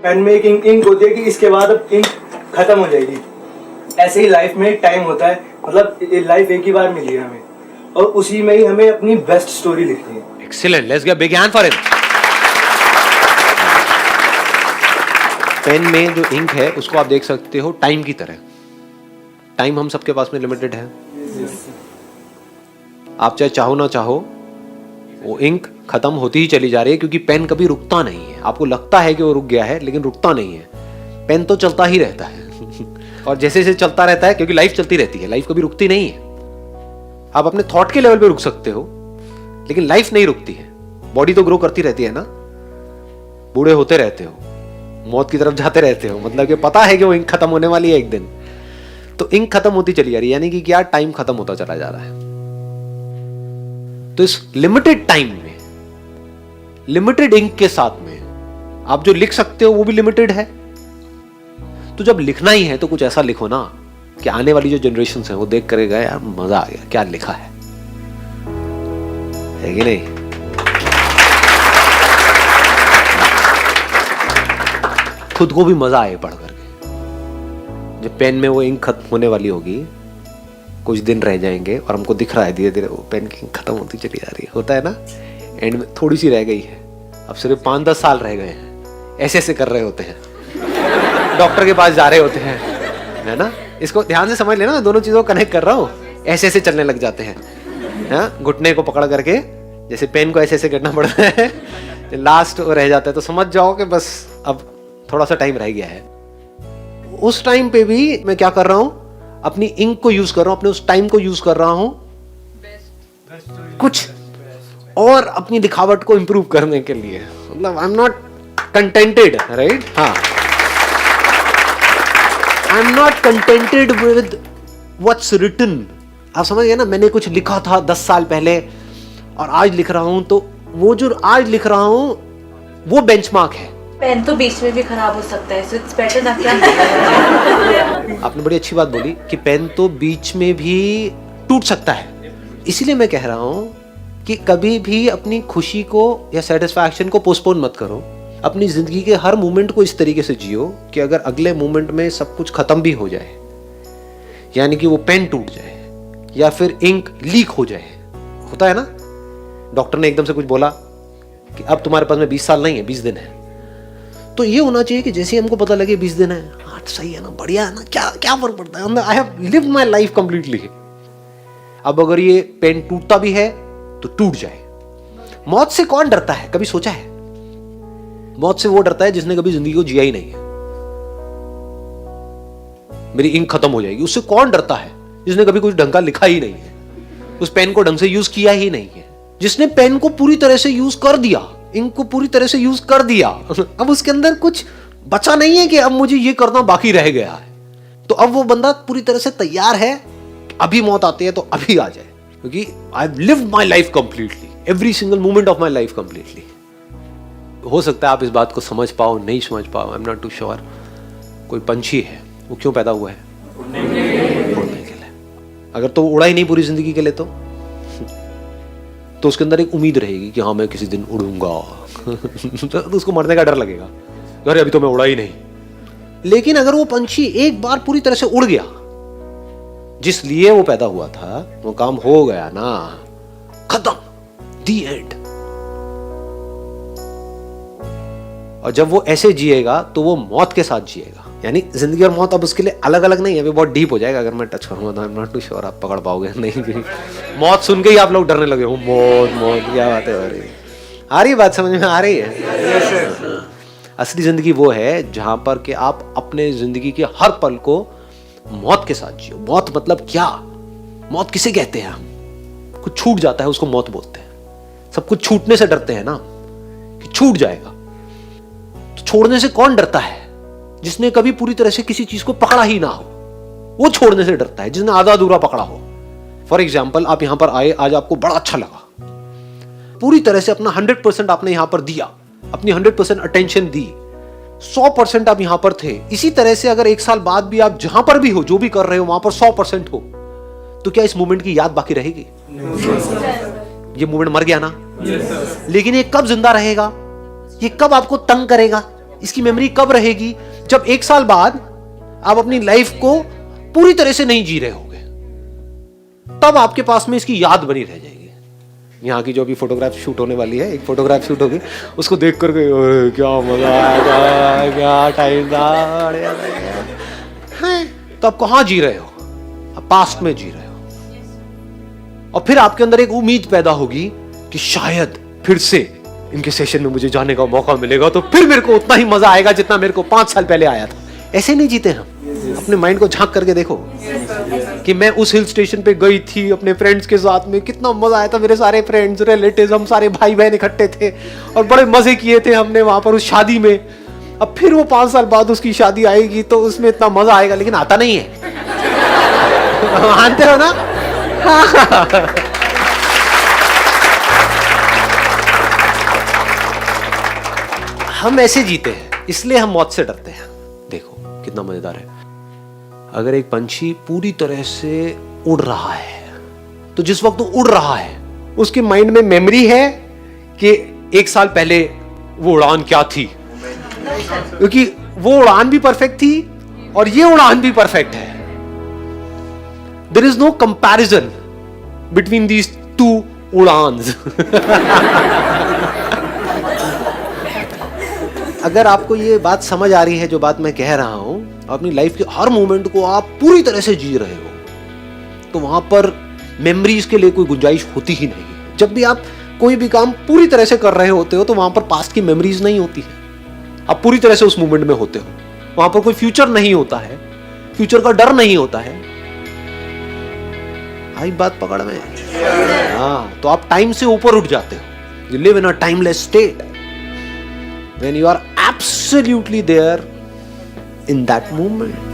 Pen में एक ink होती है कि इसके बाद अब इंक खत्म हो जाएगी। ऐसे ही लाइफ में टाइम होता है, मतलब लाइफ एक ही बार मिली है हमें और उसी में ही हमें अपनी बेस्ट स्टोरी लिखनी है। Excellent, let's give big hand for him. Pen में जो इंक है उसको आप देख सकते हो टाइम की तरह। टाइम हम सबके पास में लिमिटेड है। आप चाहे चाहो ना चाहो वो इंक खत्म होती ही चली जा रही है, क्योंकि पेन कभी रुकता नहीं है। आपको लगता है कि वो रुक गया है, लेकिन रुकता नहीं है। पेन तो चलता ही रहता है और जैसे जैसे चलता रहता है, क्योंकि लाइफ चलती रहती है, लाइफ कभी रुकती नहीं है। आप अपने थॉट के लेवल पे रुक सकते हो, लेकिन लाइफ नहीं रुकती है। बॉडी तो ग्रो करती रहती है ना, बूढ़े होते रहते हो, मौत की तरफ जाते रहते हो, मतलब कि पता है कि वो इंक खत्म होने वाली है एक दिन। तो इंक खत्म होती चली जा रही है, यानी कि क्या, टाइम खत्म होता चला जा रहा है। तो इस लिमिटेड टाइम में, लिमिटेड इंक के साथ में आप जो लिख सकते हो वो भी लिमिटेड है। तो जब लिखना ही है तो कुछ ऐसा लिखो ना कि आने वाली जो जनरेशन है वो देख करेगा यार मजा आ गया, क्या लिखा है कि नहीं। खुद को भी मजा आए पढ़ करके। जब पेन में वो इंक खत्म होने वाली होगी, कुछ दिन रह जाएंगे और हमको दिख रहा है धीरे धीरे वो पेन की इंक खत्म होती चली जा रही है, होता है ना। एंड में थोड़ी सी रह गई है, अब सिर्फ 5-10 साल रह गए हैं, ऐसे ऐसे कर रहे होते हैं, डॉक्टर के पास जा रहे होते हैं, है ना। इसको ध्यान से समझ लेना, दोनों चीजों को कनेक्ट कर रहा हूँ। ऐसे ऐसे चलने लग जाते हैं, घुटने को पकड़ करके, जैसे पेन को ऐसे ऐसे करना पड़ता है, लास्ट रह जाता है। तो समझ जाओ कि बस अब थोड़ा सा टाइम रह गया है। उस टाइम पे भी मैं क्या कर रहा हूं, अपनी इंक को यूज कर रहा हूं, अपने उस टाइम को यूज कर रहा हूं कुछ और अपनी लिखावट को इंप्रूव करने के लिए। मतलब I am not contented, right. हाँ, I am not contented with what's written. आप समझ गए ना, मैंने कुछ लिखा था 10 साल पहले और आज लिख रहा हूं, तो वो जो आज लिख रहा हूं वो बेंचमार्क है। पेन तो बीच में भी खराब हो सकता है, सो इट्स बेटर ना। क्या आपने बड़ी अच्छी बात बोली कि पेन तो बीच में भी टूट सकता है। इसीलिए मैं कह रहा हूं कि कभी भी अपनी खुशी को या सेटिस्फैक्शन को पोस्टपोन मत करो। अपनी जिंदगी के हर मोमेंट को इस तरीके से जियो कि अगर अगले मोमेंट में सब कुछ खत्म भी हो जाए, यानी कि वो पेन टूट जाए या फिर इंक लीक हो जाए, होता है ना। डॉक्टर ने एकदम से कुछ बोला कि अब तुम्हारे पास में 20 साल नहीं है, 20 दिन है। तो ये होना चाहिए कि जैसे हमको पता लगे 20 दिन है, हाँ सही है ना, बढ़िया है ना, क्या फर्क पड़ता है, I have lived my life completely. अब अगर ये पेन टूटता भी है तो टूट जाए। मौत से कौन डरता है, कभी सोचा है? मौत से वो डरता है जिसने कभी जिंदगी को जिया ही नहीं है। मेरी इंक खत्म हो जाएगी, उससे कौन डरता है जिसने कभी कुछ ढंग का लिखा ही नहीं है, उस पेन को ढंग से यूज किया ही नहीं है। जिसने पेन को पूरी तरह से यूज कर दिया, इंक को पूरी तरह से यूज कर दिया, अब उसके अंदर कुछ बचा नहीं है कि अब मुझे ये करना बाकी रह गया है। तो अब वो बंदा पूरी तरह से तैयार है, अभी मौत आती है तो अभी आ जाए, क्योंकि I have lived my life completely, every single moment of my life completely. हो सकता है आप इस बात को समझ पाओ, नहीं समझ पाओ, I am not too sure. कोई पंछी है, वो क्यों पैदा हुआ है? उड़ने के लिए। अगर तो उड़ा ही नहीं पूरी जिंदगी के लिए तो उसके अंदर एक उम्मीद रहेगी कि हाँ मैं किसी दिन उड़ूंगा तो उसको मरने का डर लगेगा, अरे अभी तो मैं उड़ा ही नहीं। लेकिन अगर वो पंछी एक बार पूरी तरह से उड़ गया, जिस लिए वो पैदा हुआ था, वो काम हो गया ना, खत्म, दी एंड। और जब वो ऐसे जिएगा तो वो मौत के साथ जिएगा, यानी जिंदगी और मौत अब उसके लिए अलग अलग नहीं है। अभी बहुत डीप हो जाएगा अगर मैं टच करूंगा तो, I am not too sure आप पकड़ पाओगे नहीं। मौत सुन के ही आप लोग डरने लगे हो, मौत मौत क्या बात है, आ रही बात समझ में आ रही है। असली जिंदगी वो है जहां पर कि आप अपने जिंदगी के हर पल को मौत के साथ जियो। मौत मतलब क्या, मौत किसे कहते हैं? हम कुछ छूट जाता है उसको मौत बोलते हैं। सब कुछ छूटने से डरते हैं ना कि छूट जाएगा, तो छोड़ने से कौन डरता है? जिसने कभी पूरी तरह से किसी चीज को पकड़ा ही ना हो, वो छोड़ने से डरता है। जिसने आधा अधूरा पकड़ा हो, फॉर एग्जाम्पल आप यहां पर आए, आज आपको बड़ा अच्छा लगा, पूरी तरह से अपना 100% आपने यहां पर दिया, अपनी 100% अटेंशन दी, 100% आप यहां पर थे। इसी तरह से अगर 1 साल बाद भी आप जहां पर भी हो, जो भी कर रहे हो, वहां पर 100% हो, तो क्या इस मोमेंट की याद बाकी रहेगी? ये मोमेंट मर गया ना। लेकिन ये कब जिंदा रहेगा? ये कब आपको तंग करेगा? इसकी मेमोरी कब रहेगी? जब 1 साल बाद आप अपनी लाइफ को पूरी तरह से नहीं जी रहे होगे, तब आपके पास में इसकी याद बनी रह जाएगी। यहाँ की जो अभी फोटोग्राफ शूट होने वाली है, एक फोटोग्राफ शूट होगी, उसको देख करके क्या मजा आएगा, क्या टाइम था। तो आप कहाँ जी रहे हो? आप पास्ट में जी रहे हो। और फिर आपके अंदर एक उम्मीद पैदा होगी कि शायद फिर से इनके सेशन में मुझे जाने का मौका मिलेगा, तो फिर मेरे को उतना ही मजा आएगा जितना मेरे को 5 साल पहले आया था। ऐसे नहीं जीते हम। अपने माइंड को झांक करके देखो कि मैं उस हिल स्टेशन पे गई थी अपने फ्रेंड्स के साथ में, कितना मजा आया था। मेरे सारे फ्रेंड्स, रिलेटिव्स, हम सारे भाई बहन इकट्ठे थे और बड़े मजे किए थे हमने वहां पर उस शादी में। अब फिर वो 5 साल बाद उसकी शादी आएगी तो उसमें इतना मजा आएगा, लेकिन आता नहीं है। मानते हो ना? हम ऐसे जीते हैं, इसलिए हम मौत से डरते हैं। देखो कितना मजेदार है। अगर एक पंछी पूरी तरह से उड़ रहा है, तो जिस वक्त वो उड़ रहा है उसके माइंड में मेमोरी है कि 1 साल पहले वो उड़ान क्या थी, क्योंकि वो उड़ान भी परफेक्ट थी और ये उड़ान भी परफेक्ट है। There is no comparison between these 2 उड़ान्स। अगर आपको ये बात समझ आ रही है, जो बात मैं कह रहा हूं, अपनी लाइफ के हर मोमेंट को आप पूरी तरह से जी रहे हो, तो वहां पर मेमोरीज के लिए कोई गुंजाइश होती ही नहीं। जब भी आप कोई भी काम पूरी तरह से कर रहे होते हो, तो वहां पर पास्ट की मेमोरीज नहीं होती है। आप पूरी तरह से उस मोमेंट में होते हो। वहां पर कोई फ्यूचर नहीं होता है, फ्यूचर का डर नहीं होता है। आई बात पकड़ में? हाँ, तो आप टाइम से ऊपर उठ जाते हो। You live in a timeless state when you are absolutely there in that moment.